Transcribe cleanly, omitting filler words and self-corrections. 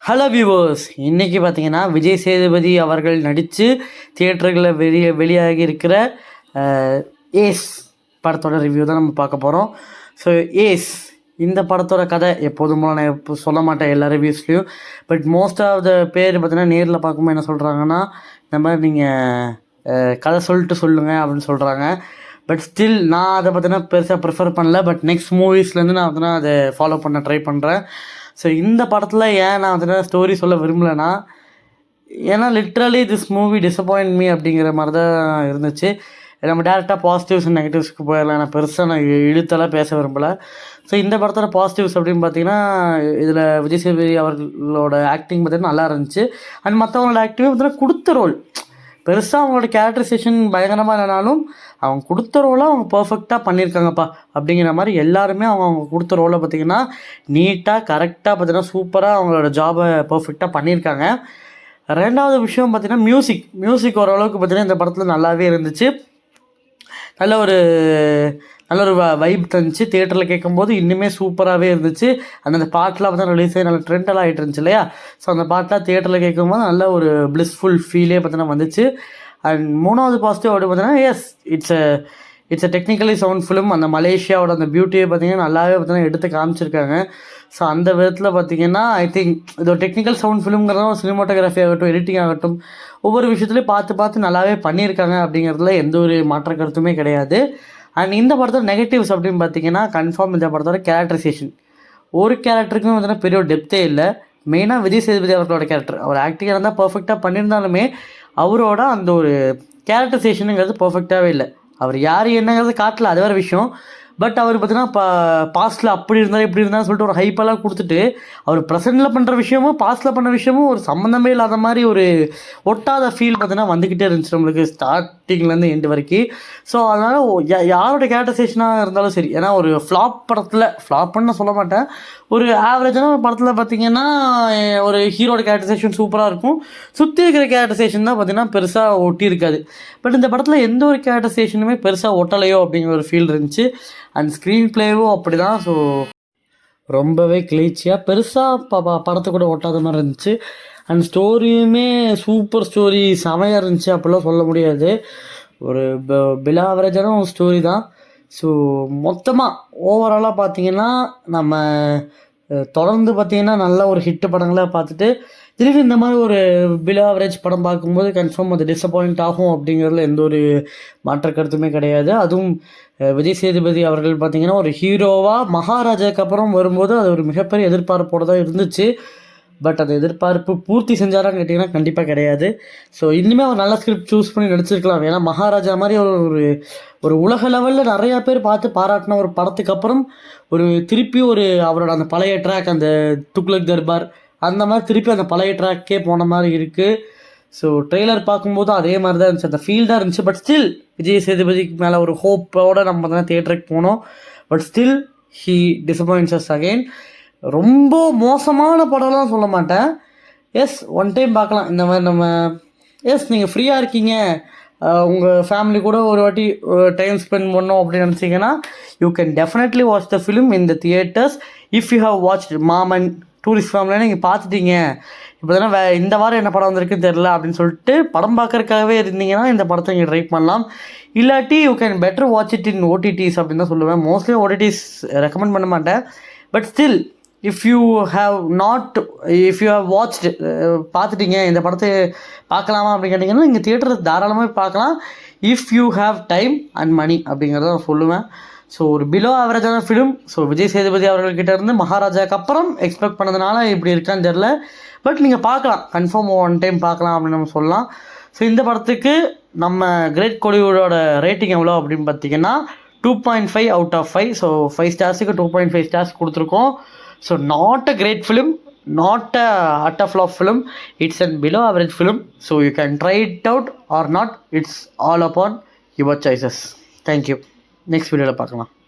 Hello viewers, இன்றைக்கி பார்த்தீங்கன்னா விஜய் சேதுபதி அவர்கள் நடித்து தியேட்டர்களில் வெளியாகி இருக்கிற ஏஸ் படத்தோட ரிவ்யூ தான் நம்ம பார்க்க போகிறோம். ஸோ ஏஸ் இந்த படத்தோட கதை எப்போதும் போல நான் எப்போ சொல்ல மாட்டேன் எல்லா ரிவ்யூஸ்லேயும். பட் மோஸ்ட் ஆஃப் த பேர் பார்த்தீங்கன்னா நேரில் பார்க்கும்போது என்ன சொல்கிறாங்கன்னா, இந்த மாதிரி நீங்கள் கதை சொல்லுங்கள் அப்படின்னு சொல்கிறாங்க. பட் ஸ்டில் நான் அதை பார்த்தீங்கன்னா பெருசாக ப்ரிஃபர் பண்ணல. பட் நெக்ஸ்ட் மூவிஸ்லேருந்து நான் பார்த்தீங்கன்னா அதை ஃபாலோ பண்ண ட்ரை பண்ணுறேன். ஸோ இந்த படத்தில் ஏன் நான் வந்துட்டு ஸ்டோரி சொல்ல விரும்பலைன்னா, ஏன்னா literally this movie disappoint me அப்படிங்கிற மாதிரி தான் இருந்துச்சு. நம்ம டேரெக்டாக பாசிட்டிவ்ஸ் அண்ட் நெகட்டிவ்ஸ்க்கு போயிடலாம். நான் பெருசாக நான் இழுத்தெல்லாம் பேச விரும்பலை. ஸோ இந்த படத்தோட பாசிட்டிவ்ஸ் அப்படின்னு பார்த்தீங்கன்னா, இதில் விஜய் சேதுபதி அவர்களோட ஆக்டிங் பார்த்தீங்கன்னா நல்லா இருந்துச்சு. அண்ட் மற்றவங்களோட ஆக்டிங் பார்த்தீங்கன்னா கொடுத்த ரோல் பெருசாக அவங்களோட கேரக்டரைசேஷன் பயங்கரமாக இல்லைனாலும் அவங்க கொடுத்த ரோலை அவங்க பர்ஃபெக்டாக பண்ணியிருக்காங்கப்பா அப்படிங்கிற மாதிரி எல்லாருமே அவங்க கொடுத்த ரோலை பார்த்திங்கன்னா நீட்டாக கரெக்டாக பார்த்தீங்கன்னா சூப்பராக அவங்களோட ஜாபை பர்ஃபெக்டாக பண்ணியிருக்காங்க. ரெண்டாவது விஷயம் பார்த்திங்கன்னா மியூசிக் ஓரளவுக்கு பார்த்திங்கன்னா இந்த படத்தில் நல்லாவே இருந்துச்சு. நல்ல ஒரு வைப் தந்துச்சு. தியேட்டரில் கேட்கும்போது இன்னுமே சூப்பராகவே இருந்துச்சு. அந்த பாட்டெலாம் பார்த்தா ரிலீஸ் ஆகி நல்ல ட்ரெண்டெல்லாம் ஆகிட்டு இருந்துச்சு இல்லையா. ஸோ அந்த பாட்டெலாம் தியேட்டரில் கேட்கும்போது நல்ல ஒரு பிளிஸ்ஃபுல் ஃபீலே பார்த்தீங்கன்னா வந்துச்சு. அண்ட் மூணாவது பாசிட்டிவ் அப்படி பார்த்தீங்கன்னா, S it's a technically sound film. அந்த மலேசியாவோட அந்த பியூட்டியை பார்த்தீங்கன்னா நல்லாவே பார்த்தீங்கன்னா எடுத்து காமிச்சிருக்காங்க. ஸோ அந்த விதத்தில் பார்த்திங்கன்னா ஐ திங்க் இது ஒரு டெக்னிக்கல் சவுண்ட் ஃபிலிம்ங்கிறதும் சினிமாட்டோகிராஃபி ஆகட்டும், எடிட்டிங் ஆகட்டும், ஒவ்வொரு விஷயத்துலையும் பார்த்து நல்லாவே பண்ணியிருக்காங்க அப்படிங்கிறதுல எந்த ஒரு மாற்ற கருத்துமே கிடையாது. அண்ட் இந்த படத்தோட நெகட்டிவ்ஸ் அப்படின்னு பார்த்தீங்கன்னா, கன்ஃபார்ம் இந்த படத்தோட கேரக்டரைசேஷன் ஒரு கேரக்டருக்கும் பார்த்தீங்கன்னா பெரிய ஒரு டெப்த்தே இல்லை. மெயினாக விஜய் சேதுபதி அவர்களோட கேரக்டர் அவர் ஆக்டிங்காக இருந்தால் பர்ஃபெக்டாக பண்ணியிருந்தாலுமே அவரோட அந்த ஒரு கேரக்டரைசேஷனுங்கிறது பர்ஃபெக்டாகவே இல்லை. அவர் யார் என்னங்கிறது காட்டல, அது வேறு விஷயம். பட் அவர் பார்த்தீங்கன்னா பாஸ்ட்டில் அப்படி இருந்தாலும் இப்படி இருந்தாலும் சொல்லிட்டு ஒரு ஹைப்பெல்லாம் கொடுத்துட்டு அவர் ப்ரெசென்ட்டில் பண்ணுற விஷயமும் பாஸ்ட்டில் பண்ணுற விஷயமும் ஒரு சம்மந்தமே இல்லாத மாதிரி ஒரு ஒட்டாத ஃபீல் பார்த்தீங்கன்னா வந்துக்கிட்டே இருந்துச்சு நம்மளுக்கு ஸ்டார்டிங்லேருந்து எண்டு வரைக்கும். ஸோ அதனால் யாரோட கேரக்டரைசேஷனாக இருந்தாலும் சரி, ஏன்னா ஒரு ஃப்ளாப்னு சொல்ல மாட்டேன், ஒரு ஆவரேஜான ஒரு படத்தில் பார்த்திங்கன்னா ஒரு ஹீரோட கேரக்டரைசேஷன் சூப்பராக இருக்கும். சுற்றி இருக்கிற கேரக்டரைசேஷன் தான் பார்த்திங்கன்னா பெருசாக ஒட்டி இருக்காது. பட் இந்த படத்தில் எந்த ஒரு கேரக்டரைசேஷனுமே பெருசாக ஒட்டலையோ அப்படிங்கிற ஒரு ஃபீல் இருந்துச்சு. அண்ட் ஸ்க்ரீன் பிளேவும் அப்படி தான். ஸோ ரொம்பவே கிளீச்சியாக பெருசாக படத்தை கூட ஒட்டாத மாதிரி இருந்துச்சு. அண்ட் ஸ்டோரியுமே சூப்பர் ஸ்டோரி செமையாக இருந்துச்சு அப்படிலாம் சொல்ல முடியாது. ஒரு பிலோ ஆவரேஜான ஒரு ஸ்டோரி தான். ஸோ மொத்தமாக ஓவராலாக பார்த்திங்கன்னா நம்ம தொடர்ந்து பார்த்திங்கன்னா நல்ல ஒரு ஹிட்டு படங்களாக பார்த்துட்டு திடீர்னு இந்த மாதிரி ஒரு பிலோ ஆவரேஜ் படம் பார்க்கும்போது கன்ஃபார்ம் அது டிசப்பாயிண்ட் ஆகும் அப்படிங்கிறதுல எந்த ஒரு மாற்ற கருத்துமே கிடையாது. அதுவும் விஜய் சேதுபதி அவர்கள் பார்த்திங்கன்னா ஒரு ஹீரோவாக மகாராஜாவுக்கு அப்புறம் வரும்போது அது ஒரு மிகப்பெரிய எதிர்பார்ப்போடு தான் இருந்துச்சு. பட் அந்த எதிர்பார்ப்பு பூர்த்தி செஞ்சாரான்னு கேட்டிங்கன்னா கண்டிப்பாக கிடையாது. ஸோ இனிமேல் அவர் நல்ல ஸ்கிரிப்ட் சூஸ் பண்ணி நடிச்சிருக்கலாம். ஏன்னா மகாராஜா மாதிரி ஒரு உலக லெவலில் நிறையா பேர் பார்த்து பாராட்டின ஒரு படத்துக்கு அப்புறம் திருப்பி அவரோட அந்த பழைய ட்ராக், அந்த துக்ளக் தர்பார், அந்த மாதிரி திருப்பி அந்த பழைய ட்ராக்கே போன மாதிரி இருக்குது. ஸோ ட்ரெய்லர் பார்க்கும்போது அதே மாதிரி தான் இருந்துச்சு, அந்த ஃபீல் தான் இருந்துச்சு. பட் ஸ்டில் விஜய் சேதுபதிக்கு மேலே ஒரு ஹோப்போடு நம்ம தான் தியேட்டருக்கு போனோம். But still he disappoints us again. ரொம்ப மோசமான படம்லாம் சொல்ல மாட்டேன். எஸ், ஒன் டைம் பார்க்கலாம் இந்த மாதிரி நம்ம. எஸ், நீங்கள் ஃப்ரீயாக இருக்கீங்க, உங்கள் ஃபேமிலி கூட ஒரு வாட்டி டைம் ஸ்பெண்ட் பண்ணோம் அப்படின்னு நினச்சிங்கன்னா you can definitely watch the film in the theatres. If you have watch Maaman tourist ஃபேமிலின்னு நீங்கள் பார்த்துட்டீங்க, இப்போ தானே இந்த வாரம் என்ன படம் வந்திருக்குன்னு தெரில அப்படின்னு சொல்லிட்டு படம் பார்க்குறதுக்காகவே இருந்தீங்கன்னா இந்த படத்தை நீங்கள் ட்ரை பண்ணலாம். இல்லாட்டி you can better watch it in otitis அப்படின்னு தான் சொல்லுவேன். மோஸ்ட்லி ஓடிடிஸ் ரெக்கமெண்ட் பண்ண மாட்டேன். But still if you have watched பார்த்துட்டீங்க, இந்த படத்தை பார்க்கலாமா அப்படின்னு கேட்டிங்கன்னா நீங்கள் தியேட்டரில் தாராளமாக பார்க்கலாம். If you have time and money அப்படிங்கிறத நான் சொல்லுவேன். ஸோ ஒரு பிலோ ஆவரேஜான ஃபிலிம். ஸோ விஜய் சேதுபதி அவர்கள்கிட்ட இருந்து மகாராஜாவுக்கு அப்புறம் எக்ஸ்பெக்ட் பண்ணதுனால இப்படி இருக்கான்னு தெரில. பட் நீங்கள் பார்க்கலாம், கன்ஃபார்ம் ஒன் டைம் பார்க்கலாம் அப்படின்னு நம்ம சொல்லலாம். ஸோ இந்த படத்துக்கு நம்ம கிரேட் கோலிவுட்டோட ரேட்டிங் எவ்வளோ அப்படின்னு பார்த்தீங்கன்னா 2.5 out of 5. ஸோ 5 ஸ்டார்ஸுக்கு 2.5 ஸ்டார்ஸ் கொடுத்துருக்கோம். So not a great film, not a utter flop film. It's a below average film. So you can try it out or not. It's all upon your choices. Thank you. Next video la paakalam.